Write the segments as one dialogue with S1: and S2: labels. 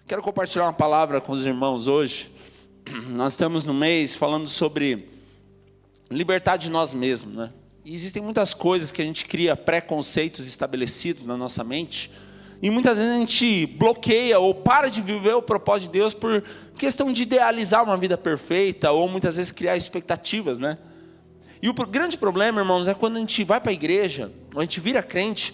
S1: Quero compartilhar uma palavra com os irmãos hoje. Nós estamos no mês falando sobre libertar de nós mesmos, né? E existem muitas coisas que a gente cria preconceitos estabelecidos na nossa mente, e muitas vezes a gente bloqueia ou para de viver o propósito de Deus por questão de idealizar uma vida perfeita, ou muitas vezes criar expectativas, né? E o grande problema, irmãos, é quando a gente vai para a igreja, ou a gente vira crente,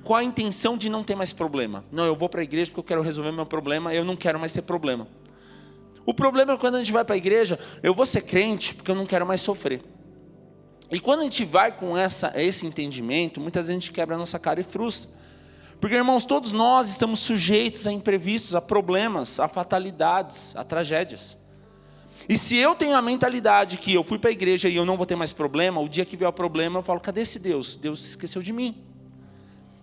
S1: com a intenção de não ter mais problema. Não, eu vou para a igreja porque eu quero resolver meu problema, eu não quero mais ter problema. O problema é quando a gente vai para a igreja, eu vou ser crente porque eu não quero mais sofrer. E quando a gente vai com esse entendimento, muitas vezes a gente quebra a nossa cara e frustra. Porque, irmãos, todos nós estamos sujeitos a imprevistos, a problemas, a fatalidades, a tragédias. E se eu tenho a mentalidade que eu fui para a igreja e eu não vou ter mais problema, o dia que vier o problema eu falo, cadê esse Deus? Deus se esqueceu de mim.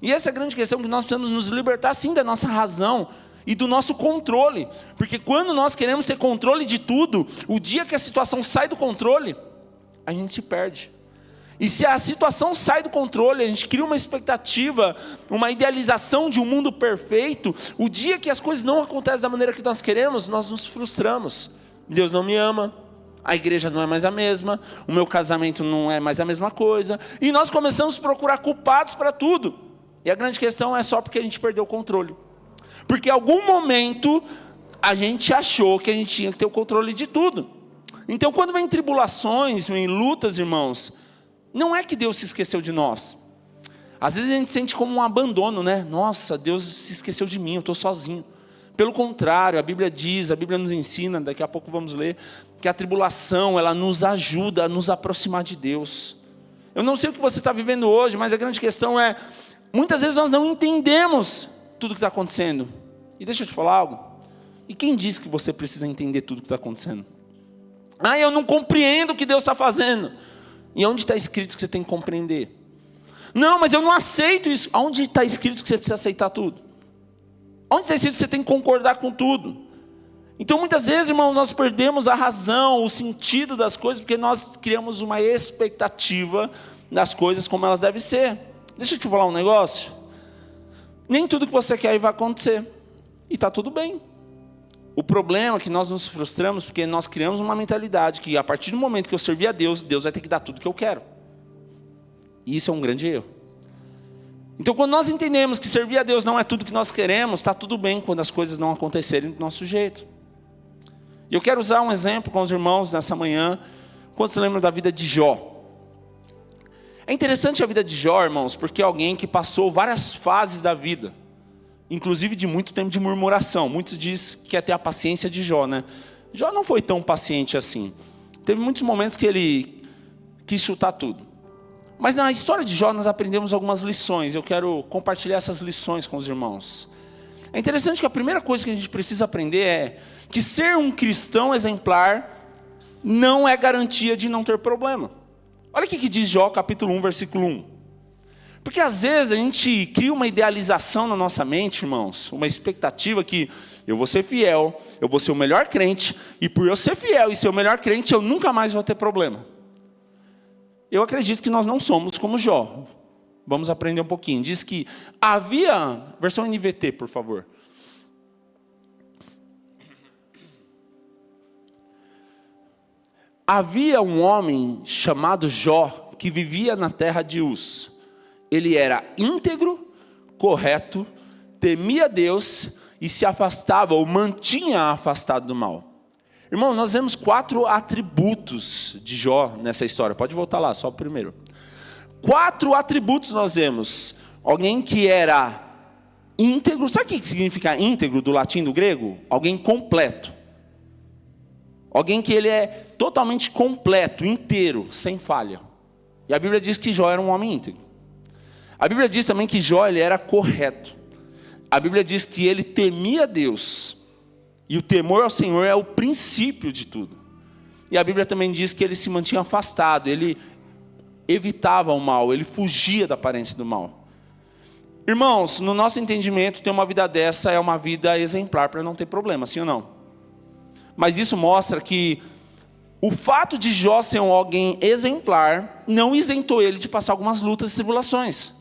S1: E essa é a grande questão, que nós precisamos nos libertar sim da nossa razão e do nosso controle. Porque quando nós queremos ter controle de tudo, o dia que a situação sai do controle, a gente se perde. E se a situação sai do controle, a gente cria uma expectativa, uma idealização de um mundo perfeito, o dia que as coisas não acontecem da maneira que nós queremos, nós nos frustramos. Deus não me ama, a igreja não é mais a mesma, o meu casamento não é mais a mesma coisa, e nós começamos a procurar culpados para tudo. E a grande questão é só porque a gente perdeu o controle. Porque em algum momento a gente achou que a gente tinha que ter o controle de tudo. Então quando vem tribulações, vem lutas, irmãos, não é que Deus se esqueceu de nós. Às vezes a gente sente como um abandono, né? Nossa, Deus se esqueceu de mim, eu estou sozinho. Pelo contrário, a Bíblia diz, a Bíblia nos ensina, daqui a pouco vamos ler, que a tribulação, ela nos ajuda a nos aproximar de Deus. Eu não sei o que você está vivendo hoje, mas a grande questão é, muitas vezes nós não entendemos tudo que está acontecendo. E deixa eu te falar algo, e quem diz que você precisa entender tudo que está acontecendo? Ah, eu não compreendo o que Deus está fazendo. E onde está escrito que você tem que compreender? Não, mas eu não aceito isso. Onde está escrito que você precisa aceitar tudo? Onde está escrito que você tem que concordar com tudo? Então muitas vezes, irmãos, nós perdemos a razão, o sentido das coisas, porque nós criamos uma expectativa das coisas como elas devem ser. Deixa eu te falar um negócio. Nem tudo que você quer vai acontecer. E está tudo bem. O problema é que nós nos frustramos porque nós criamos uma mentalidade que a partir do momento que eu servir a Deus, Deus vai ter que dar tudo que eu quero. E isso é um grande erro. Então quando nós entendemos que servir a Deus não é tudo que nós queremos, está tudo bem quando as coisas não acontecerem do nosso jeito. E eu quero usar um exemplo com os irmãos nessa manhã. Quantos lembram da vida de Jó? É interessante a vida de Jó, irmãos, porque é alguém que passou várias fases da vida. Inclusive de muito tempo de murmuração. Muitos dizem que é ter a paciência de Jó, né? Jó não foi tão paciente assim. Teve muitos momentos que ele quis chutar tudo. Mas na história de Jó nós aprendemos algumas lições. Eu quero compartilhar essas lições com os irmãos. É interessante que a primeira coisa que a gente precisa aprender é que ser um cristão exemplar não é garantia de não ter problema. Olha o que diz Jó capítulo 1, versículo 1. Porque às vezes a gente cria uma idealização na nossa mente, irmãos, uma expectativa que eu vou ser fiel, eu vou ser o melhor crente, e por eu ser fiel e ser o melhor crente, eu nunca mais vou ter problema. Eu acredito que nós não somos como Jó. Vamos aprender um pouquinho. Diz que havia... Versão NVT, por favor. Havia um homem chamado Jó, que vivia na terra de Uz. Ele era íntegro, correto, temia Deus e se afastava ou mantinha afastado do mal. Irmãos, nós vemos 4 atributos de Jó nessa história. Pode voltar lá, só o primeiro. 4 atributos nós vemos. Alguém que era íntegro. Sabe o que significa íntegro do latim, do grego? Alguém completo. Alguém que ele é totalmente completo, inteiro, sem falha. E a Bíblia diz que Jó era um homem íntegro. A Bíblia diz também que Jó ele era correto. A Bíblia diz que ele temia Deus. E o temor ao Senhor é o princípio de tudo. E a Bíblia também diz que ele se mantinha afastado, ele evitava o mal, ele fugia da aparência do mal. Irmãos, no nosso entendimento, ter uma vida dessa é uma vida exemplar para não ter problema, sim ou não? Mas isso mostra que o fato de Jó ser alguém exemplar não isentou ele de passar algumas lutas e tribulações.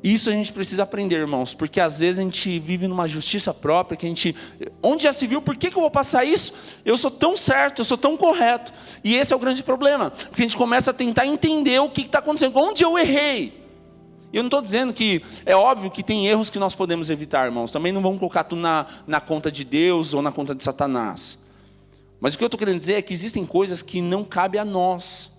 S1: Isso a gente precisa aprender, irmãos, porque às vezes a gente vive numa justiça própria, que a gente, onde já se viu, por que eu vou passar isso? Eu sou tão certo, eu sou tão correto. E esse é o grande problema, porque a gente começa a tentar entender o que está acontecendo, onde eu errei. Eu não estou dizendo que, é óbvio que tem erros que nós podemos evitar, irmãos, também não vamos colocar tudo na conta de Deus ou na conta de Satanás. Mas o que eu estou querendo dizer é que existem coisas que não cabem a nós.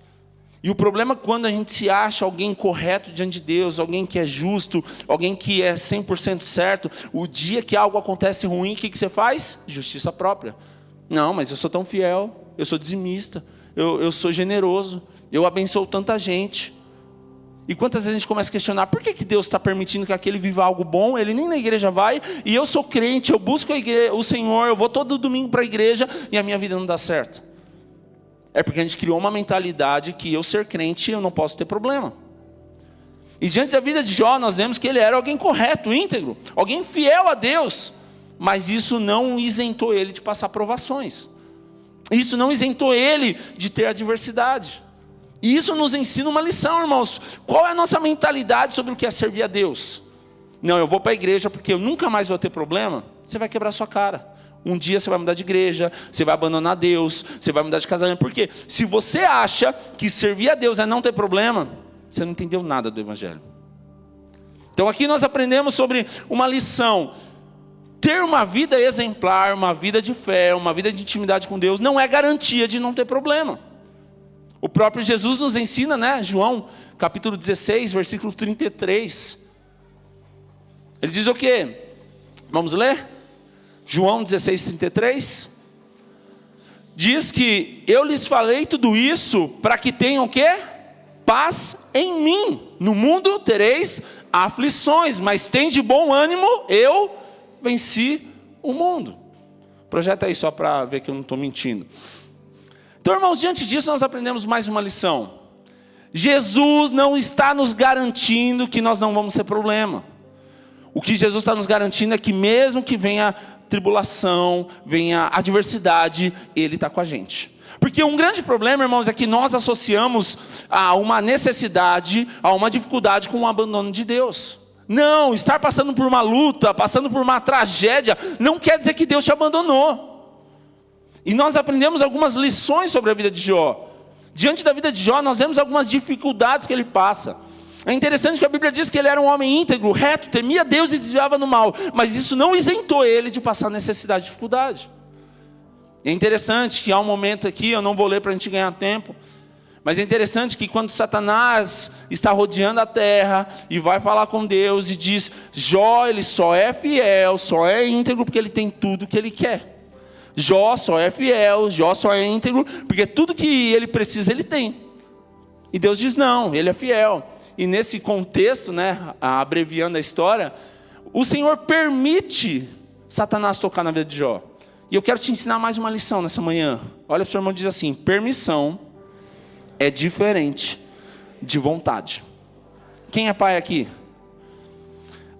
S1: E o problema é quando a gente se acha alguém correto diante de Deus, alguém que é justo, alguém que é 100% certo, o dia que algo acontece ruim, o que você faz? Justiça própria. Não, mas eu sou tão fiel, eu sou dizimista, eu sou generoso, eu abençoo tanta gente. E quantas vezes a gente começa a questionar, por que Deus está permitindo que aquele viva algo bom, ele nem na igreja vai, e eu sou crente, eu busco o Senhor, eu vou todo domingo para a igreja, e a minha vida não dá certo. É porque a gente criou uma mentalidade que eu ser crente, eu não posso ter problema. E diante da vida de Jó, nós vemos que ele era alguém correto, íntegro, alguém fiel a Deus. Mas isso não isentou ele de passar provações. Isso não isentou ele de ter adversidade. E isso nos ensina uma lição, irmãos. Qual é a nossa mentalidade sobre o que é servir a Deus? Não, eu vou para a igreja porque eu nunca mais vou ter problema. Você vai quebrar sua cara. Um dia você vai mudar de igreja, você vai abandonar Deus, você vai mudar de casamento. Por quê? Se você acha que servir a Deus é não ter problema, você não entendeu nada do Evangelho. Então aqui nós aprendemos sobre uma lição. Ter uma vida exemplar, uma vida de fé, uma vida de intimidade com Deus, não é garantia de não ter problema. O próprio Jesus nos ensina, né? João, capítulo 16, versículo 33. Ele diz o quê? Vamos ler? João 16, 33, diz que eu lhes falei tudo isso para que tenham o quê? Paz em mim. No mundo tereis aflições, mas tem de bom ânimo, eu venci o mundo. Projeta aí só para ver que eu não estou mentindo. Então, irmãos, diante disso nós aprendemos mais uma lição. Jesus não está nos garantindo que nós não vamos ter problema. O que Jesus está nos garantindo é que mesmo que venha tribulação, venha adversidade, Ele está com a gente. Porque um grande problema, irmãos, é que nós associamos a uma necessidade, a uma dificuldade com o abandono de Deus. Não, estar passando por uma luta, passando por uma tragédia, não quer dizer que Deus te abandonou. E nós aprendemos algumas lições sobre a vida de Jó. Diante da vida de Jó, nós vemos algumas dificuldades que ele passa. É interessante que a Bíblia diz que ele era um homem íntegro, reto, temia Deus e desviava no mal. Mas isso não isentou ele de passar necessidade e dificuldade. É interessante que há um momento aqui, eu não vou ler para a gente ganhar tempo, mas é interessante que quando Satanás está rodeando a terra e vai falar com Deus e diz, Jó, ele só é fiel, só é íntegro porque ele tem tudo que ele quer. Jó só é fiel, Jó só é íntegro porque tudo que ele precisa ele tem. E Deus diz não, ele é fiel. E nesse contexto, né, abreviando a história, o Senhor permite Satanás tocar na vida de Jó. E eu quero te ensinar mais uma lição nessa manhã. Olha para o seu irmão e diz assim, permissão é diferente de vontade. Quem é pai aqui?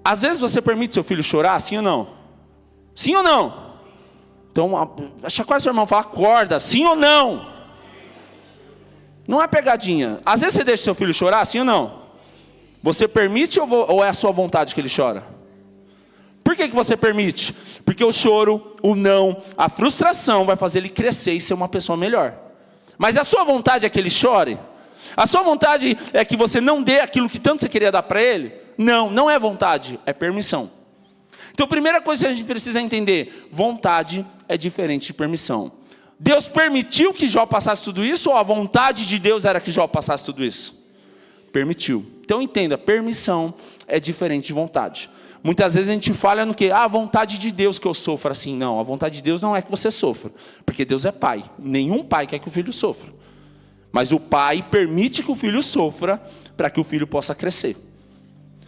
S1: Às vezes você permite seu filho chorar, sim ou não? Sim ou não? Então, chacoalha seu irmão e fala, acorda, sim ou não? Não é pegadinha. Às vezes você deixa seu filho chorar, sim ou não? Você permite ou é a sua vontade que ele chora? Por que você permite? Porque o choro, o não, a frustração vai fazer ele crescer e ser uma pessoa melhor. Mas a sua vontade é que ele chore? A sua vontade é que você não dê aquilo que tanto você queria dar para ele? Não, não é vontade, é permissão. Então a primeira coisa que a gente precisa entender, vontade é diferente de permissão. Deus permitiu que Jó passasse tudo isso ou a vontade de Deus era que Jó passasse tudo isso? Permitiu. Então entenda, permissão é diferente de vontade. Muitas vezes a gente falha no que? A vontade de Deus que eu sofra assim. Não, a vontade de Deus não é que você sofra. Porque Deus é pai. Nenhum pai quer que o filho sofra. Mas o pai permite que o filho sofra para que o filho possa crescer.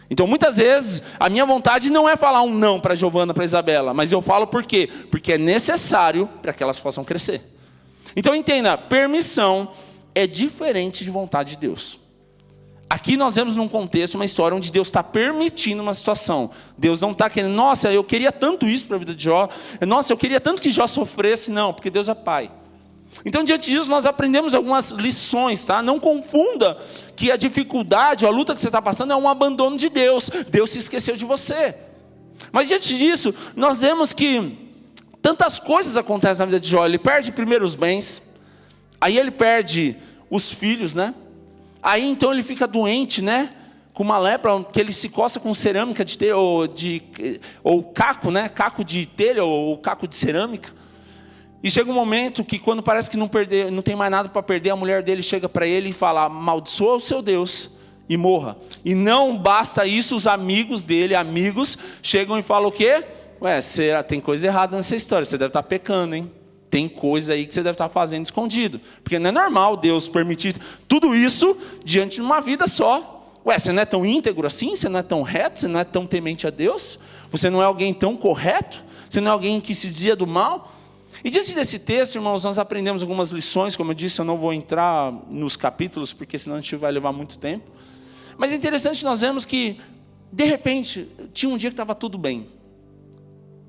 S1: Então muitas vezes a minha vontade não é falar um não para Giovana, para Isabela. Mas eu falo por quê? Porque é necessário para que elas possam crescer. Então entenda, permissão é diferente de vontade de Deus. Aqui nós vemos num contexto, uma história onde Deus está permitindo uma situação. Deus não está querendo, nossa, eu queria tanto isso para a vida de Jó. Nossa, eu queria tanto que Jó sofresse. Não, porque Deus é pai. Então, diante disso, nós aprendemos algumas lições, tá? Não confunda que a dificuldade, a luta que você está passando é um abandono de Deus. Deus se esqueceu de você. Mas diante disso, nós vemos que tantas coisas acontecem na vida de Jó. Ele perde primeiro os bens, aí ele perde os filhos, né? Aí então ele fica doente, né? Com uma lepra, que ele se coça com cerâmica de telha, ou caco, né? Caco de telha ou caco de cerâmica. E chega um momento que quando parece que não tem mais nada para perder, a mulher dele chega para ele e fala: amaldiçoa o seu Deus e morra. E não basta isso, os amigos dele, chegam e falam o quê? Ué, tem coisa errada nessa história, você deve estar pecando, hein? Tem coisa aí que você deve estar fazendo escondido. Porque não é normal Deus permitir tudo isso diante de uma vida só. Ué, você não é tão íntegro assim? Você não é tão reto? Você não é tão temente a Deus? Você não é alguém tão correto? Você não é alguém que se dizia do mal? E diante desse texto, irmãos, nós aprendemos algumas lições. Como eu disse, eu não vou entrar nos capítulos, porque senão a gente vai levar muito tempo. Mas é interessante, nós vemos que, de repente, tinha um dia que estava tudo bem.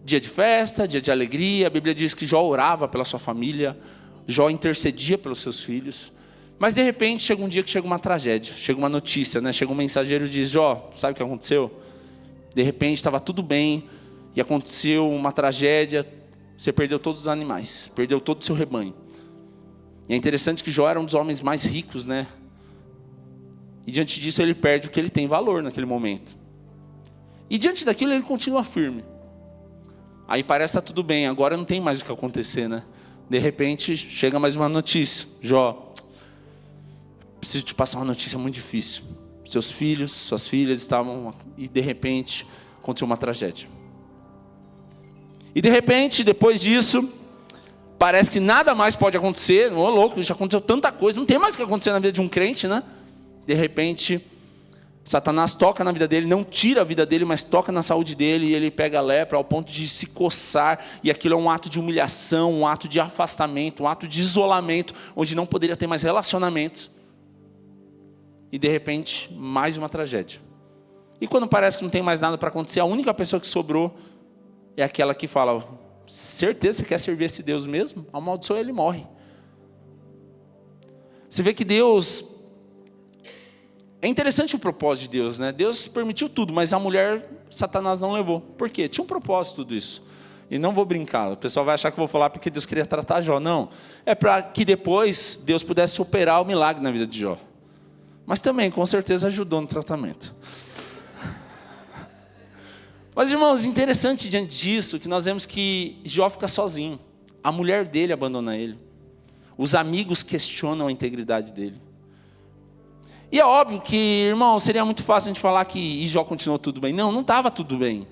S1: Dia de festa, dia de alegria. A Bíblia diz que Jó orava pela sua família, Jó intercedia pelos seus filhos. Mas de repente chega um dia que chega uma tragédia, chega uma notícia, né? Chega um mensageiro e diz: Jó, sabe o que aconteceu? De repente estava tudo bem e aconteceu uma tragédia. Você perdeu todos os animais, perdeu todo o seu rebanho. E é interessante que Jó era um dos homens mais ricos, né? E diante disso ele perde o que ele tem valor naquele momento. E diante daquilo ele continua firme. Aí parece que está tudo bem, agora não tem mais o que acontecer, né? De repente chega mais uma notícia: Jó, preciso te passar uma notícia muito difícil. Seus filhos, suas filhas estavam... E de repente aconteceu uma tragédia. E de repente, depois disso, parece que nada mais pode acontecer. Ô louco, já aconteceu tanta coisa, não tem mais o que acontecer na vida de um crente, né? De repente, Satanás toca na vida dele, não tira a vida dele, mas toca na saúde dele, e ele pega a lepra ao ponto de se coçar, e aquilo é um ato de humilhação, um ato de afastamento, um ato de isolamento, onde não poderia ter mais relacionamentos. E de repente, mais uma tragédia. E quando parece que não tem mais nada para acontecer, a única pessoa que sobrou é aquela que fala: certeza você quer servir esse Deus mesmo? Amaldiçoa ele, morre. Você vê que Deus... É interessante o propósito de Deus, né? Deus permitiu tudo, mas a mulher, Satanás não levou. Por quê? Tinha um propósito tudo isso. E não vou brincar, o pessoal vai achar que eu vou falar porque Deus queria tratar Jó. Não, é para que depois Deus pudesse operar o milagre na vida de Jó. Mas também, com certeza, ajudou no tratamento. Mas, irmãos, interessante diante disso, que nós vemos que Jó fica sozinho. A mulher dele abandona ele. Os amigos questionam a integridade dele. E é óbvio que, irmão, seria muito fácil a gente falar que Jó continuou tudo bem. Não, não estava tudo bem.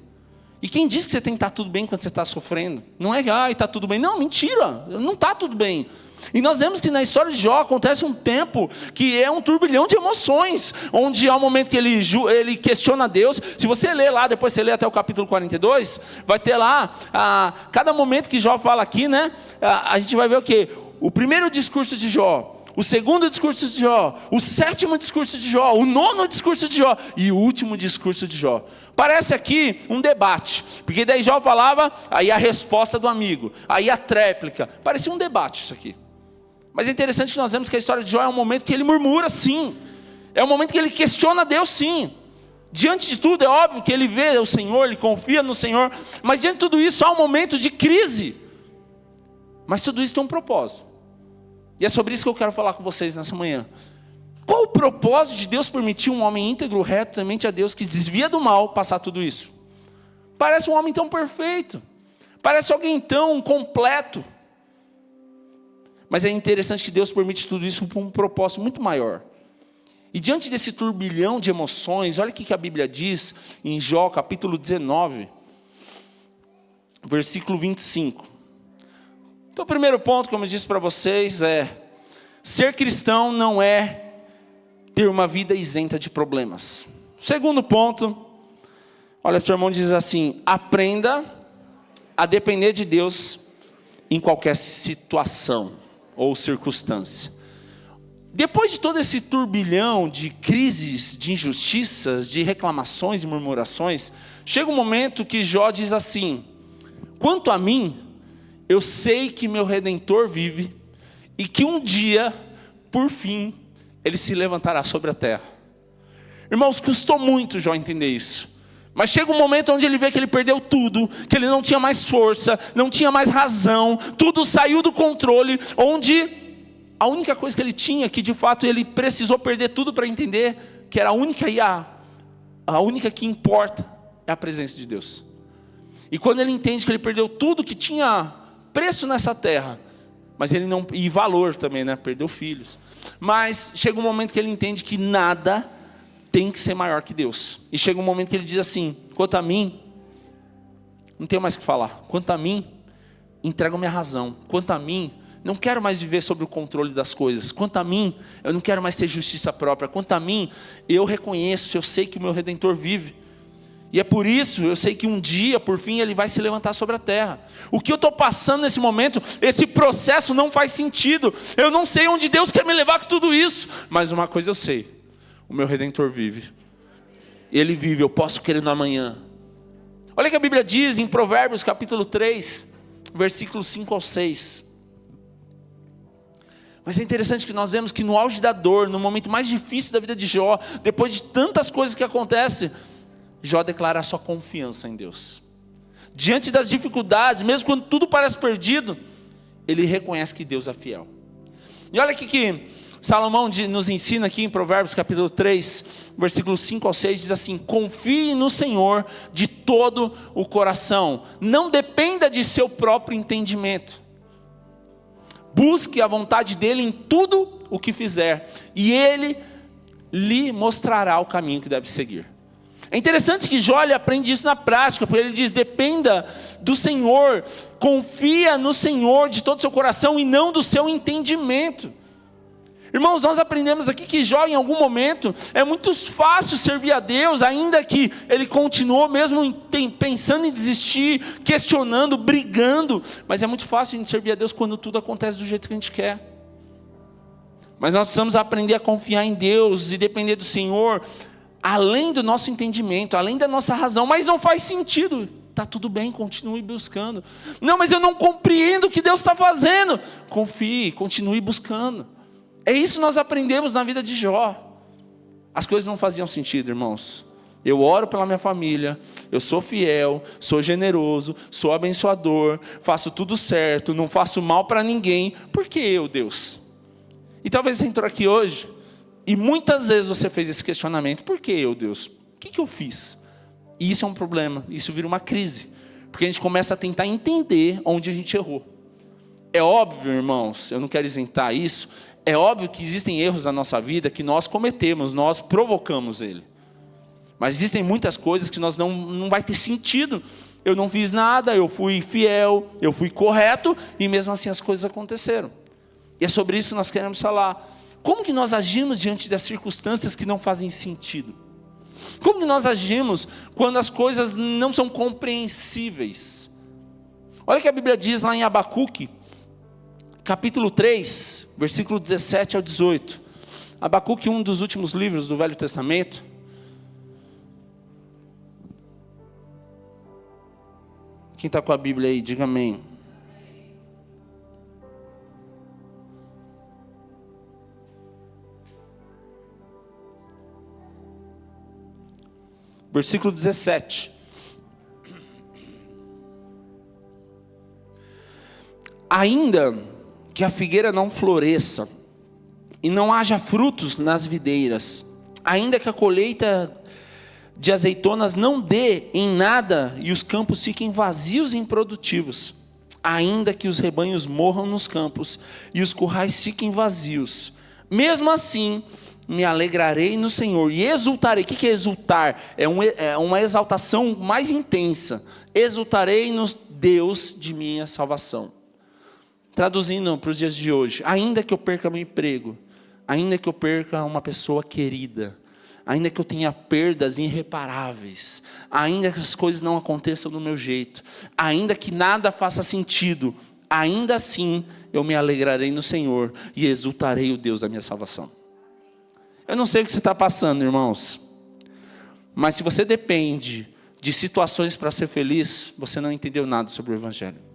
S1: E quem diz que você tem que estar tudo bem quando você está sofrendo? Não é que, está tudo bem. Não, mentira, não está tudo bem. E nós vemos que na história de Jó acontece um tempo que é um turbilhão de emoções, onde há um momento que ele questiona Deus. Se você ler lá, depois você lê até o capítulo 42, vai ter lá, cada momento que Jó fala aqui, né? A gente vai ver o quê? O primeiro discurso de Jó, o segundo discurso de Jó, o sétimo discurso de Jó, o nono discurso de Jó e o último discurso de Jó. Parece aqui um debate, porque daí Jó falava, aí a resposta do amigo, aí a tréplica, parecia um debate isso aqui. Mas é interessante que nós vemos que a história de Jó é um momento que ele murmura, sim. É um momento que ele questiona Deus, sim. Diante de tudo, é óbvio que ele vê o Senhor, ele confia no Senhor. Mas diante de tudo isso, há um momento de crise. Mas tudo isso tem um propósito. E é sobre isso que eu quero falar com vocês nessa manhã. Qual o propósito de Deus permitir um homem íntegro, reto, temente a Deus, que desvia do mal, passar tudo isso? Parece um homem tão perfeito. Parece alguém tão completo. Mas é interessante que Deus permite tudo isso por um propósito muito maior. E diante desse turbilhão de emoções, olha o que a Bíblia diz em Jó, capítulo 19, versículo 25. Então o primeiro ponto, como eu disse para vocês, é: ser cristão não é ter uma vida isenta de problemas. Segundo ponto, olha para o seu irmão e diz assim: aprenda a depender de Deus em qualquer situação ou circunstância. Depois de todo esse turbilhão de crises, de injustiças, de reclamações e murmurações, chega um momento que Jó diz assim: quanto a mim, eu sei que meu Redentor vive, e que um dia, por fim, ele se levantará sobre a terra. Irmãos, custou muito Jó entender isso. Mas chega um momento onde ele vê que ele perdeu tudo, que ele não tinha mais força, não tinha mais razão, tudo saiu do controle, onde a única coisa que ele tinha, que de fato ele precisou perder tudo para entender, que era a única que importa, é a presença de Deus. E quando ele entende que ele perdeu tudo que tinha preço nessa terra, mas ele não, e valor também, né? Perdeu filhos. Mas chega um momento que ele entende que nada tem que ser maior que Deus. E chega um momento que ele diz assim: quanto a mim, não tenho mais o que falar. Quanto a mim, entrego minha razão. Quanto a mim, não quero mais viver sob o controle das coisas. Quanto a mim, eu não quero mais ter justiça própria. Quanto a mim, eu reconheço, eu sei que o meu Redentor vive. E é por isso, eu sei que um dia, por fim, ele vai se levantar sobre a terra. O que eu estou passando nesse momento, esse processo não faz sentido. Eu não sei onde Deus quer me levar com tudo isso. Mas uma coisa eu sei: o meu Redentor vive. Ele vive, eu posso querer no amanhã. Olha o que a Bíblia diz em Provérbios capítulo 3, versículos 5 ao 6. Mas é interessante que nós vemos que no auge da dor, no momento mais difícil da vida de Jó, depois de tantas coisas que acontecem, Jó declara a sua confiança em Deus. Diante das dificuldades, mesmo quando tudo parece perdido, ele reconhece que Deus é fiel. E olha aqui que Salomão nos ensina aqui em Provérbios capítulo 3, versículos 5 ao 6, diz assim: confie no Senhor de todo o coração, não dependa de seu próprio entendimento. Busque a vontade dele em tudo o que fizer, e ele lhe mostrará o caminho que deve seguir. É interessante que Jó aprende isso na prática, porque ele diz: dependa do Senhor, confia no Senhor de todo o seu coração e não do seu entendimento. Irmãos, nós aprendemos aqui que Jó, em algum momento, é muito fácil servir a Deus, ainda que ele continuou mesmo pensando em desistir, questionando, brigando, mas é muito fácil a gente servir a Deus quando tudo acontece do jeito que a gente quer. Mas nós precisamos aprender a confiar em Deus e depender do Senhor, além do nosso entendimento, além da nossa razão. Mas não faz sentido. Está tudo bem, continue buscando. Não, mas eu não compreendo o que Deus está fazendo. Confie, continue buscando. É isso que nós aprendemos na vida de Jó. As coisas não faziam sentido, irmãos. Eu oro pela minha família, eu sou fiel, sou generoso, sou abençoador, faço tudo certo, não faço mal para ninguém. Por que eu, Deus? E talvez você entrou aqui hoje e muitas vezes você fez esse questionamento: por que eu, Deus? O que eu fiz? E isso é um problema, isso vira uma crise, porque a gente começa a tentar entender onde a gente errou. É óbvio, irmãos, eu não quero isentar isso, é óbvio que existem erros na nossa vida que nós cometemos, nós provocamos ele. Mas existem muitas coisas que nós não vai ter sentido. Eu não fiz nada, eu fui fiel, eu fui correto, e mesmo assim as coisas aconteceram. E é sobre isso que nós queremos falar. Como que nós agimos diante das circunstâncias que não fazem sentido? Como que nós agimos quando as coisas não são compreensíveis? Olha o que a Bíblia diz lá em Abacuque, capítulo 3, versículo 17 ao 18. Abacuque, um dos últimos livros do Velho Testamento. Quem está com a Bíblia aí, diga amém. Versículo 17. Ainda que a figueira não floresça e não haja frutos nas videiras, ainda que a colheita de azeitonas não dê em nada e os campos fiquem vazios e improdutivos, ainda que os rebanhos morram nos campos e os currais fiquem vazios, mesmo assim me alegrarei no Senhor e exultarei. O que é exultar? É uma exaltação mais intensa. Exultarei no Deus de minha salvação. Traduzindo para os dias de hoje: ainda que eu perca meu emprego, ainda que eu perca uma pessoa querida, ainda que eu tenha perdas irreparáveis, ainda que as coisas não aconteçam do meu jeito, ainda que nada faça sentido, ainda assim eu me alegrarei no Senhor e exultarei o Deus da minha salvação. Eu não sei o que você está passando, irmãos, mas se você depende de situações para ser feliz, você não entendeu nada sobre o Evangelho.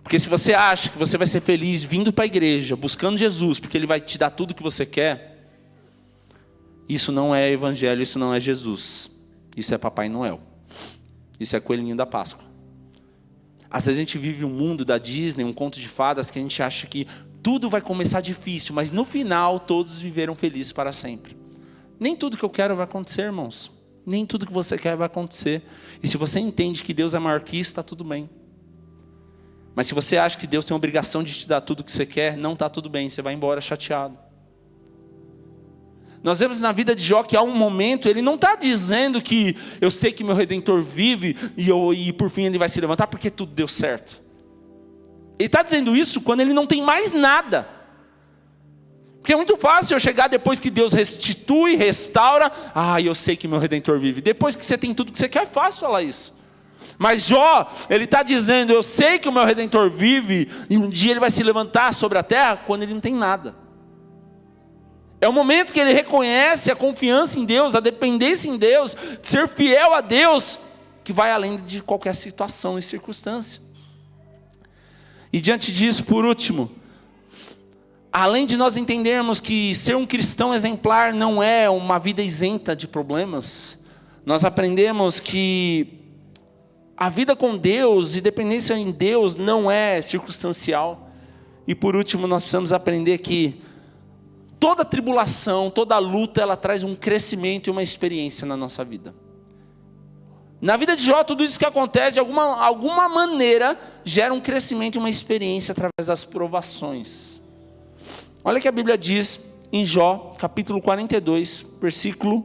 S1: Porque se você acha que você vai ser feliz vindo para a igreja, buscando Jesus, porque Ele vai te dar tudo o que você quer, isso não é evangelho, isso não é Jesus. Isso é Papai Noel. Isso é coelhinho da Páscoa. Às vezes a gente vive um mundo da Disney, um conto de fadas, que a gente acha que tudo vai começar difícil, mas no final todos viveram felizes para sempre. Nem tudo que eu quero vai acontecer, irmãos. Nem tudo que você quer vai acontecer. E se você entende que Deus é maior que isso, está tudo bem. Mas se você acha que Deus tem a obrigação de te dar tudo o que você quer, não está tudo bem, você vai embora chateado. Nós vemos na vida de Jó que há um momento, ele não está dizendo que eu sei que meu Redentor vive e por fim ele vai se levantar porque tudo deu certo. Ele está dizendo isso quando ele não tem mais nada. Porque é muito fácil eu chegar depois que Deus restitui, restaura. Eu sei que meu Redentor vive. Depois que você tem tudo que você quer, é fácil falar isso. Mas Jó, ele está dizendo, eu sei que o meu Redentor vive, e um dia ele vai se levantar sobre a terra, quando ele não tem nada. É o momento que ele reconhece a confiança em Deus, a dependência em Deus, ser fiel a Deus, que vai além de qualquer situação e circunstância. E diante disso, por último, além de nós entendermos que ser um cristão exemplar não é uma vida isenta de problemas, nós aprendemos que a vida com Deus e dependência em Deus não é circunstancial. E por último, nós precisamos aprender que toda tribulação, toda luta, ela traz um crescimento e uma experiência na nossa vida. Na vida de Jó, tudo isso que acontece, de alguma maneira, gera um crescimento e uma experiência através das provações. Olha o que a Bíblia diz em Jó, capítulo 42, versículo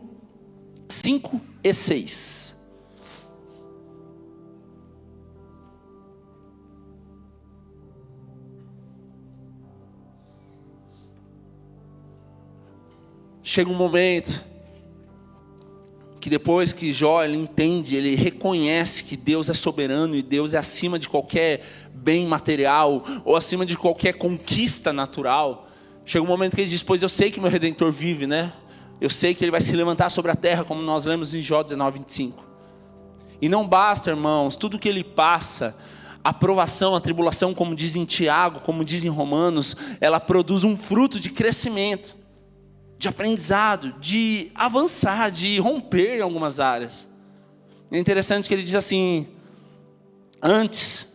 S1: 5 e 6. Chega um momento que depois que Jó ele entende, ele reconhece que Deus é soberano e Deus é acima de qualquer bem material ou acima de qualquer conquista natural. Chega um momento que ele diz, pois eu sei que meu Redentor vive, né? Eu sei que ele vai se levantar sobre a terra, como nós lemos em Jó 19, 25. E não basta, irmãos, tudo que ele passa, a provação, a tribulação, como diz em Tiago, como diz em Romanos, ela produz um fruto de crescimento, de aprendizado, de avançar, de romper em algumas áreas. É interessante que ele diz assim, antes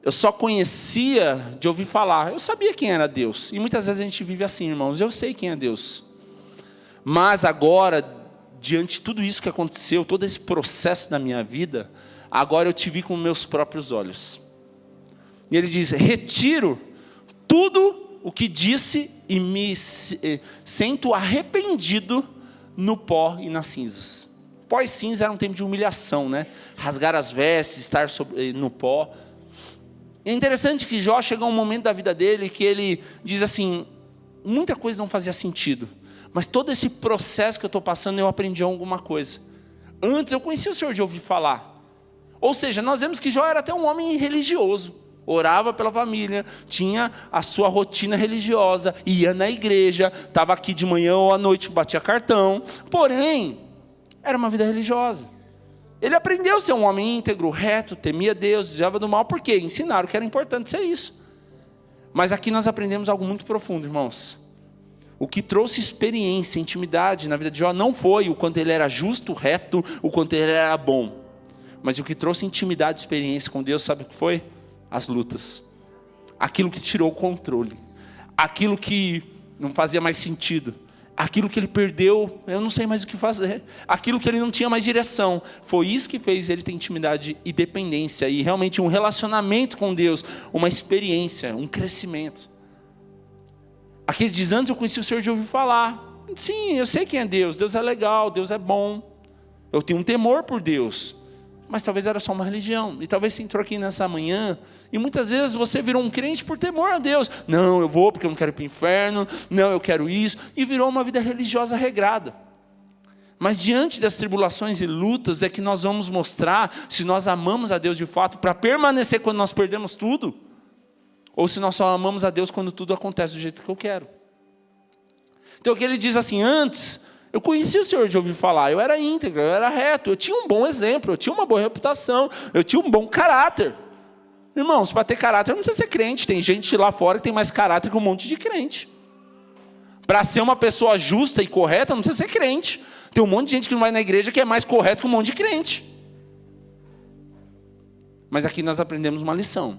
S1: eu só conhecia de ouvir falar, eu sabia quem era Deus, e muitas vezes a gente vive assim, irmãos, eu sei quem é Deus, mas agora, diante de tudo isso que aconteceu, todo esse processo na minha vida, agora eu te vi com meus próprios olhos. E ele diz, retiro tudo o que disse e me sinto arrependido no pó e nas cinzas. Pó e cinza era um tempo de humilhação, né? Rasgar as vestes, estar no pó. É interessante que Jó chega um momento da vida dele que ele diz assim, muita coisa não fazia sentido, mas todo esse processo que eu estou passando, eu aprendi alguma coisa. Antes eu conhecia o Senhor de ouvir falar. Ou seja, nós vemos que Jó era até um homem religioso. Orava pela família, tinha a sua rotina religiosa, ia na igreja, estava aqui de manhã ou à noite, batia cartão. Porém, era uma vida religiosa. Ele aprendeu a ser um homem íntegro, reto, temia Deus, desviava do mal. Por quê? Ensinaram que era importante ser isso. Mas aqui nós aprendemos algo muito profundo, irmãos. O que trouxe experiência, intimidade na vida de Jó não foi o quanto ele era justo, reto, o quanto ele era bom. Mas o que trouxe intimidade e experiência com Deus, sabe o que foi? As lutas, aquilo que tirou o controle, aquilo que não fazia mais sentido, aquilo que ele perdeu, eu não sei mais o que fazer, aquilo que ele não tinha mais direção, foi isso que fez ele ter intimidade e dependência, e realmente um relacionamento com Deus, uma experiência, um crescimento. Aqui ele diz, antes eu conheci o Senhor de ouvir falar, sim, eu sei quem é Deus, Deus é legal, Deus é bom, eu tenho um temor por Deus, mas talvez era só uma religião, e talvez você entrou aqui nessa manhã, e muitas vezes você virou um crente por temor a Deus, não, eu vou porque eu não quero ir para o inferno, não, eu quero isso, e virou uma vida religiosa regrada. Mas diante das tribulações e lutas, é que nós vamos mostrar se nós amamos a Deus de fato, para permanecer quando nós perdemos tudo, ou se nós só amamos a Deus quando tudo acontece do jeito que eu quero. Então aqui ele diz assim, antes eu conhecia o Senhor de ouvir falar, eu era íntegro, eu era reto, eu tinha um bom exemplo, eu tinha uma boa reputação, eu tinha um bom caráter. Irmãos, para ter caráter não precisa ser crente. Tem gente lá fora que tem mais caráter que um monte de crente. Para ser uma pessoa justa e correta não precisa ser crente. Tem um monte de gente que não vai na igreja que é mais correto que um monte de crente. Mas aqui nós aprendemos uma lição.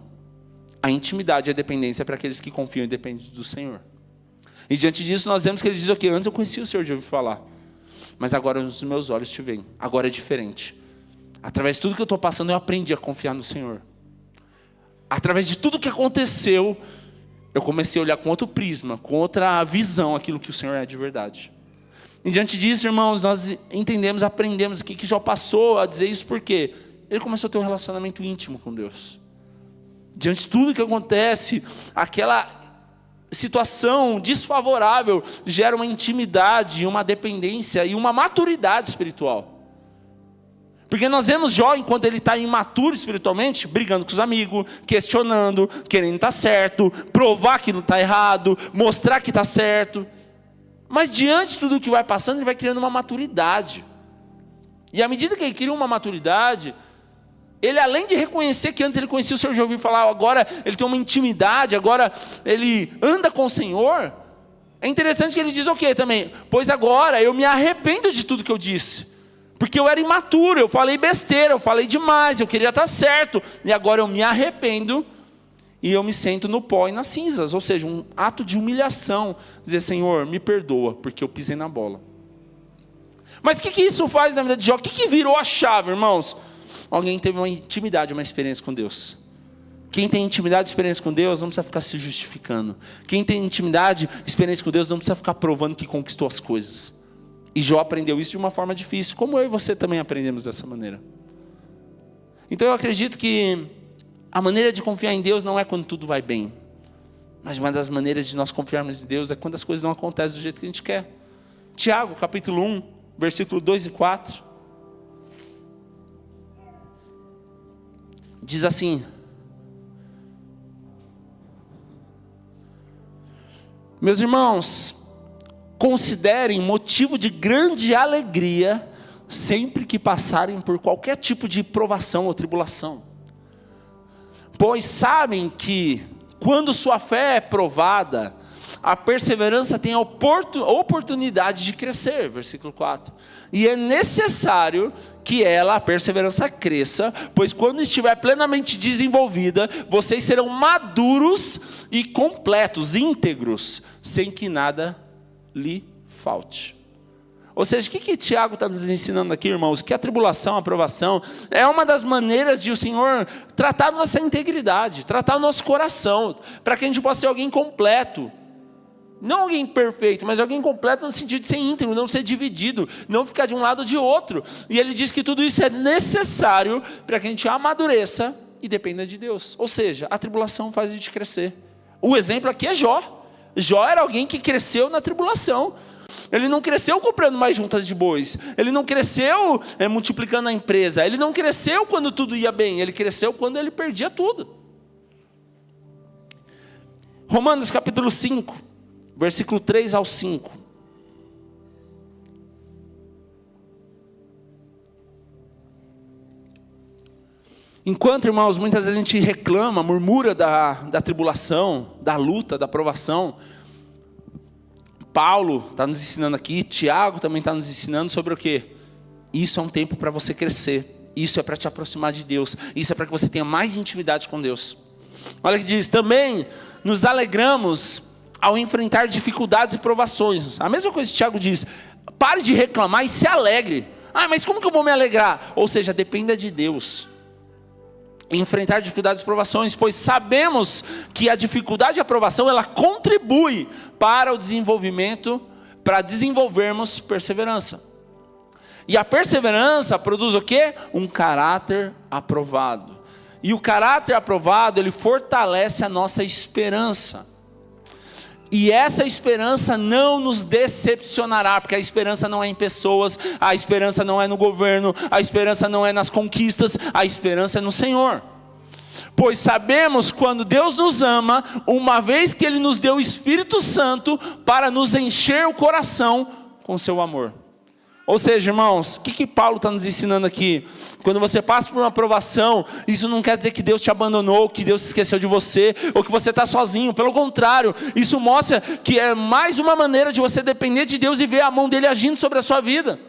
S1: A intimidade e a dependência é para aqueles que confiam e dependem do Senhor. E diante disso nós vemos que ele diz: ok, antes eu conhecia o Senhor de ouvir falar, mas agora os meus olhos te veem. Agora é diferente. Através de tudo que eu estou passando, eu aprendi a confiar no Senhor. Através de tudo que aconteceu, eu comecei a olhar com outro prisma, com outra visão, aquilo que o Senhor é de verdade. E diante disso, irmãos, nós entendemos, aprendemos aqui que Jó passou a dizer isso porque ele começou a ter um relacionamento íntimo com Deus. Diante de tudo que acontece, aquela situação desfavorável gera uma intimidade, uma dependência e uma maturidade espiritual. Porque nós vemos Jó, enquanto ele está imaturo espiritualmente, brigando com os amigos, questionando, querendo estar certo, provar que não está errado, mostrar que está certo. Mas diante de tudo que vai passando, ele vai criando uma maturidade. E à medida que ele cria uma maturidade, ele, além de reconhecer que antes ele conhecia o Senhor, já ouviu falar, agora ele tem uma intimidade, agora ele anda com o Senhor. É interessante que ele diz o quê também? Pois agora eu me arrependo de tudo que eu disse. Porque eu era imaturo, eu falei besteira, eu falei demais, eu queria estar certo. E agora eu me arrependo e eu me sento no pó e nas cinzas. Ou seja, um ato de humilhação. Dizer: Senhor, me perdoa, porque eu pisei na bola. Mas o que isso faz na vida de Jó? O que virou a chave, irmãos? Alguém teve uma intimidade, uma experiência com Deus. Quem tem intimidade, experiência com Deus, não precisa ficar se justificando. Quem tem intimidade, experiência com Deus, não precisa ficar provando que conquistou as coisas. E Jó aprendeu isso de uma forma difícil, como eu e você também aprendemos dessa maneira. Então eu acredito que a maneira de confiar em Deus não é quando tudo vai bem. Mas uma das maneiras de nós confiarmos em Deus é quando as coisas não acontecem do jeito que a gente quer. Tiago, capítulo 1, versículo 2 e 4. Diz assim: meus irmãos, considerem motivo de grande alegria sempre que passarem por qualquer tipo de provação ou tribulação. Pois sabem que quando sua fé é provada, a perseverança tem a oportunidade de crescer. Versículo 4. E é necessário que a perseverança cresça, pois quando estiver plenamente desenvolvida, vocês serão maduros e completos, íntegros, sem que nada lhe falte. Ou seja, o que Tiago está nos ensinando aqui, irmãos? Que a tribulação, a provação, é uma das maneiras de o Senhor tratar a nossa integridade, tratar o nosso coração, para que a gente possa ser alguém completo. Não alguém perfeito, mas alguém completo no sentido de ser íntegro, não ser dividido, não ficar de um lado ou de outro. E ele diz que tudo isso é necessário para que a gente amadureça e dependa de Deus. Ou seja, a tribulação faz a gente crescer. O exemplo aqui é Jó. Jó era alguém que cresceu na tribulação. Ele não cresceu comprando mais juntas de bois. Ele não cresceu multiplicando a empresa. Ele não cresceu quando tudo ia bem. Ele cresceu quando ele perdia tudo. Romanos capítulo 5, versículo 3 ao 5. Enquanto, irmãos, muitas vezes a gente reclama, murmura da tribulação, da luta, da provação, Paulo está nos ensinando aqui, Tiago também está nos ensinando sobre o quê? Isso é um tempo para você crescer, isso é para te aproximar de Deus, isso é para que você tenha mais intimidade com Deus. Olha que diz: também nos alegramos ao enfrentar dificuldades e provações. A mesma coisa que Tiago diz: pare de reclamar e se alegre. Ah, mas como que eu vou me alegrar? Ou seja, dependa de Deus. Enfrentar dificuldades e provações, pois sabemos que a dificuldade e a provação, ela contribui para o desenvolvimento, para desenvolvermos perseverança. E a perseverança produz o quê? Um caráter aprovado. E o caráter aprovado, ele fortalece a nossa esperança. E essa esperança não nos decepcionará, porque a esperança não é em pessoas, a esperança não é no governo, a esperança não é nas conquistas, a esperança é no Senhor. Pois sabemos quando Deus nos ama, uma vez que Ele nos deu o Espírito Santo para nos encher o coração com seu amor. Ou seja, irmãos, o que Paulo está nos ensinando aqui? Quando você passa por uma provação, isso não quer dizer que Deus te abandonou, que Deus se esqueceu de você, ou que você está sozinho. Pelo contrário, isso mostra que é mais uma maneira de você depender de Deus e ver a mão dele agindo sobre a sua vida.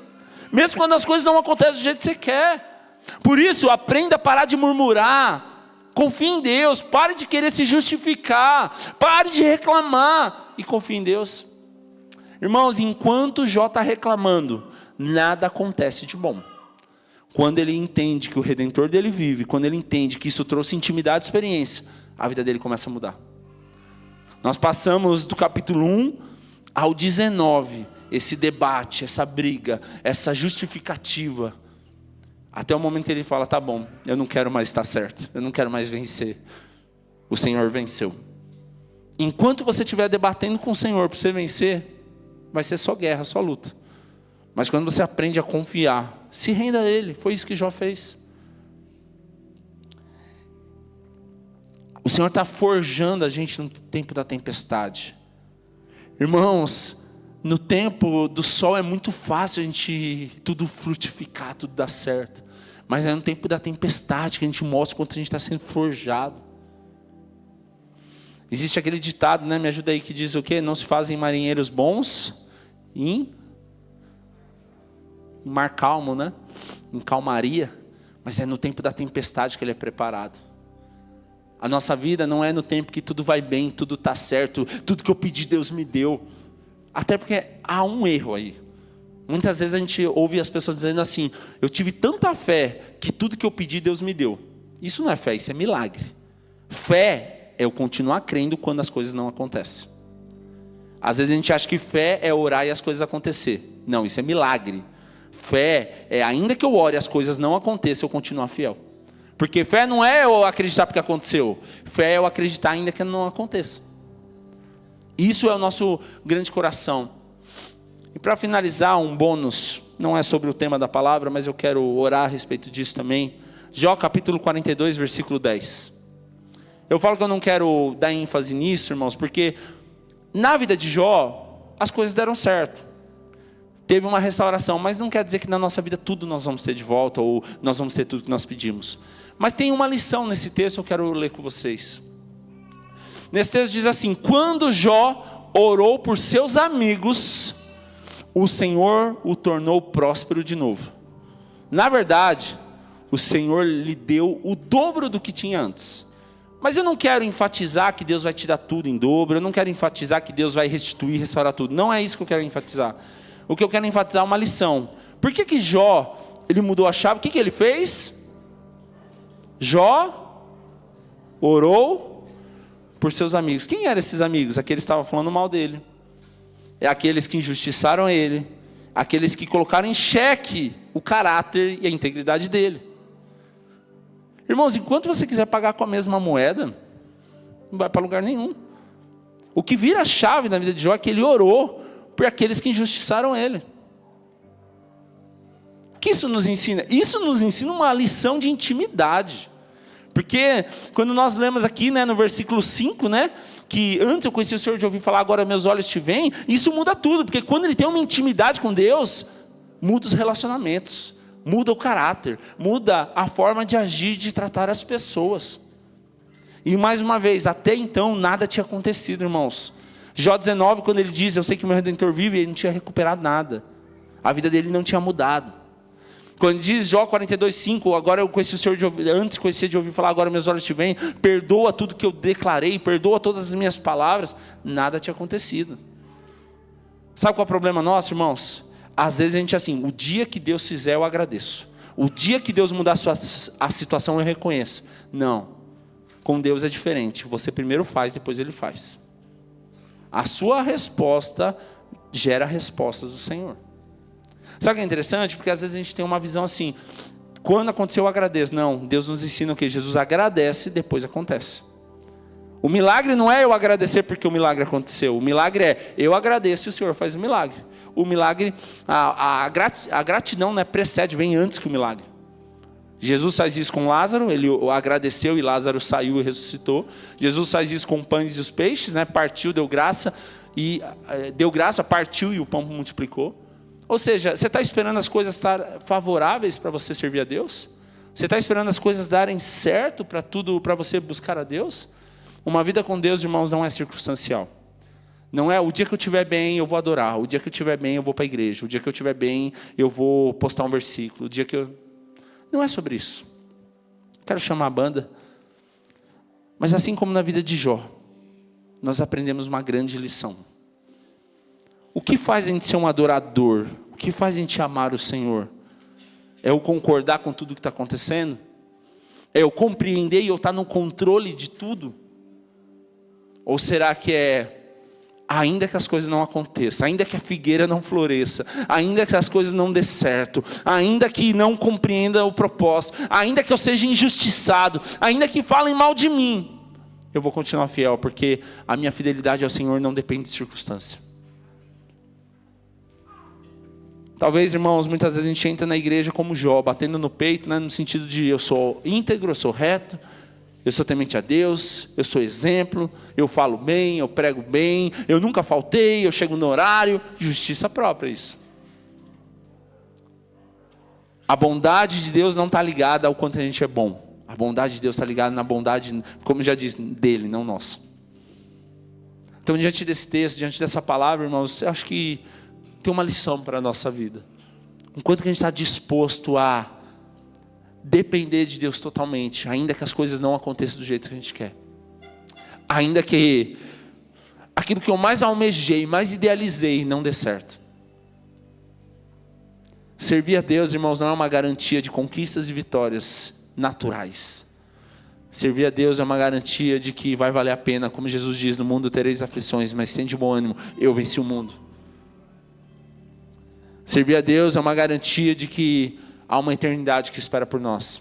S1: Mesmo quando as coisas não acontecem do jeito que você quer. Por isso, aprenda a parar de murmurar. Confie em Deus, pare de querer se justificar, pare de reclamar e confie em Deus. Irmãos, enquanto Jó está reclamando, nada acontece de bom. Quando ele entende que o Redentor dele vive, quando ele entende que isso trouxe intimidade e experiência, a vida dele começa a mudar. Nós passamos do capítulo 1 ao 19, esse debate, essa briga, essa justificativa, até o momento que ele fala, tá bom, eu não quero mais estar certo, eu não quero mais vencer, o Senhor venceu. Enquanto você estiver debatendo com o Senhor para você vencer, vai ser só guerra, só luta. Mas quando você aprende a confiar, se renda a Ele, foi isso que Jó fez. O Senhor está forjando a gente no tempo da tempestade. Irmãos, no tempo do sol é muito fácil a gente tudo frutificar, tudo dar certo. Mas é no tempo da tempestade que a gente mostra quanto a gente está sendo forjado. Existe aquele ditado, né? Me ajuda aí, que diz o quê? Não se fazem marinheiros bons em mar calmo, né? Em calmaria. Mas é no tempo da tempestade que ele é preparado. A nossa vida não é no tempo que tudo vai bem, tudo está certo, tudo que eu pedi Deus me deu. Até porque há um erro aí. Muitas vezes a gente ouve as pessoas dizendo assim, eu tive tanta fé que tudo que eu pedi Deus me deu. Isso não é fé, isso é milagre. Fé é eu continuar crendo quando as coisas não acontecem. Às vezes a gente acha que fé é orar e as coisas acontecer. Não, isso é milagre. Fé é ainda que eu ore e as coisas não aconteçam, eu continuar fiel. Porque fé não é eu acreditar porque aconteceu. Fé é eu acreditar ainda que não aconteça. Isso é o nosso grande coração. E para finalizar, um bônus, não é sobre o tema da palavra, mas eu quero orar a respeito disso também. Jó capítulo 42, versículo 10. Eu falo que eu não quero dar ênfase nisso, irmãos, porque na vida de Jó, as coisas deram certo. Teve uma restauração, mas não quer dizer que na nossa vida tudo nós vamos ter de volta, ou nós vamos ter tudo que nós pedimos. Mas tem uma lição nesse texto, eu quero ler com vocês. Nesse texto diz assim, quando Jó orou por seus amigos, o Senhor o tornou próspero de novo. Na verdade, o Senhor lhe deu o dobro do que tinha antes. Mas eu não quero enfatizar que Deus vai te dar tudo em dobro, eu não quero enfatizar que Deus vai restituir, restaurar tudo. Não é isso que eu quero enfatizar. O que eu quero enfatizar é uma lição. Por que Jó, ele mudou a chave? O que ele fez? Jó orou por seus amigos. Quem eram esses amigos? Aqueles que estavam falando mal dele. É aqueles que injustiçaram ele. Aqueles que colocaram em xeque o caráter e a integridade dele. Irmãos, enquanto você quiser pagar com a mesma moeda, não vai para lugar nenhum. O que vira a chave na vida de Jó é que ele orou por aqueles que injustiçaram ele. O que isso nos ensina? Isso nos ensina uma lição de intimidade. Porque quando nós lemos aqui, né, no versículo 5, né, que antes eu conheci o Senhor de ouvir falar, agora meus olhos te veem, isso muda tudo. Porque quando ele tem uma intimidade com Deus, muda os relacionamentos, muda o caráter, muda a forma de agir, de tratar as pessoas. E mais uma vez, até então nada tinha acontecido, irmãos. Jó 19, quando ele diz, eu sei que o meu Redentor vive, ele não tinha recuperado nada. A vida dele não tinha mudado. Quando diz Jó 42, 5, agora eu conheci o Senhor de ouvir, antes conhecia de ouvir falar, agora meus olhos te veem, perdoa tudo que eu declarei, perdoa todas as minhas palavras, nada tinha acontecido. Sabe qual é o problema nosso, irmãos? Às vezes a gente é assim, o dia que Deus fizer eu agradeço. O dia que Deus mudar a situação eu reconheço. Não, com Deus é diferente, você primeiro faz, depois Ele faz. A sua resposta gera respostas do Senhor. Sabe o que é interessante? Porque às vezes a gente tem uma visão assim, quando aconteceu eu agradeço. Não, Deus nos ensina o quê? Jesus agradece e depois acontece. O milagre não é eu agradecer porque o milagre aconteceu. O milagre é eu agradeço e o Senhor faz o milagre. O milagre, a gratidão, né, precede, vem antes que o milagre. Jesus faz isso com Lázaro, ele agradeceu e Lázaro saiu e ressuscitou. Jesus faz isso com pães e os peixes, né, partiu, deu graça, partiu e o pão multiplicou. Ou seja, você está esperando as coisas estar favoráveis para você servir a Deus? Você está esperando as coisas darem certo para tudo, para você buscar a Deus? Uma vida com Deus, irmãos, não é circunstancial. Não é o dia que eu estiver bem, eu vou adorar. O dia que eu estiver bem, eu vou para a igreja. O dia que eu estiver bem, eu vou postar um versículo. O dia que eu... Não é sobre isso. Quero chamar a banda. Mas assim como na vida de Jó, nós aprendemos uma grande lição. O que faz a gente ser um adorador? O que faz a gente amar o Senhor? É eu concordar com tudo que está acontecendo? É eu compreender e eu estar no controle de tudo? Ou será que é, ainda que as coisas não aconteçam, ainda que a figueira não floresça, ainda que as coisas não dê certo, ainda que não compreenda o propósito, ainda que eu seja injustiçado, ainda que falem mal de mim, eu vou continuar fiel, porque a minha fidelidade ao Senhor não depende de circunstância. Talvez, irmãos, muitas vezes a gente entra na igreja como Jó, batendo no peito, né, no sentido de eu sou íntegro, eu sou reto, eu sou temente a Deus, eu sou exemplo, eu falo bem, eu prego bem, eu nunca faltei, eu chego no horário. Justiça própria, isso. A bondade de Deus não está ligada ao quanto a gente é bom. A bondade de Deus está ligada na bondade, como eu já disse, dele, não nossa. Então, diante desse texto, diante dessa palavra, irmãos, eu acho que tem uma lição para a nossa vida. Enquanto que a gente está disposto a depender de Deus totalmente, ainda que as coisas não aconteçam do jeito que a gente quer, ainda que aquilo que eu mais almejei, mais idealizei, não dê certo. Servir a Deus, irmãos, não é uma garantia de conquistas e vitórias naturais. Servir a Deus é uma garantia de que vai valer a pena, como Jesus diz, no mundo tereis aflições, mas tende bom ânimo, eu venci o mundo. Servir a Deus é uma garantia de que há uma eternidade que espera por nós.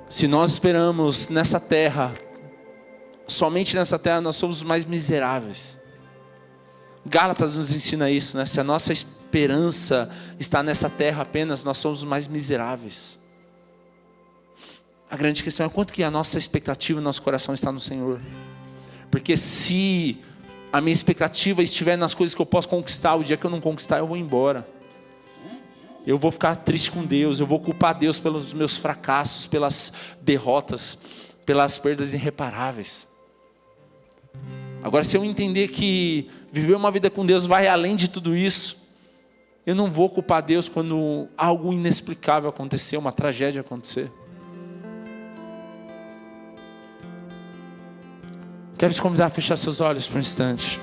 S1: Se nós esperamos nessa terra, somente nessa terra, nós somos os mais miseráveis. Gálatas nos ensina isso, né? Se a nossa esperança está nessa terra apenas, nós somos os mais miseráveis. A grande questão é quanto que a nossa expectativa, nosso coração está no Senhor. Porque se a minha expectativa estiver nas coisas que eu posso conquistar, o dia que eu não conquistar, eu vou embora. Eu vou ficar triste com Deus, eu vou culpar Deus pelos meus fracassos, pelas derrotas, pelas perdas irreparáveis. Agora, se eu entender que viver uma vida com Deus vai além de tudo isso, eu não vou culpar Deus quando algo inexplicável acontecer, uma tragédia acontecer. Quero te convidar a fechar seus olhos por um instante.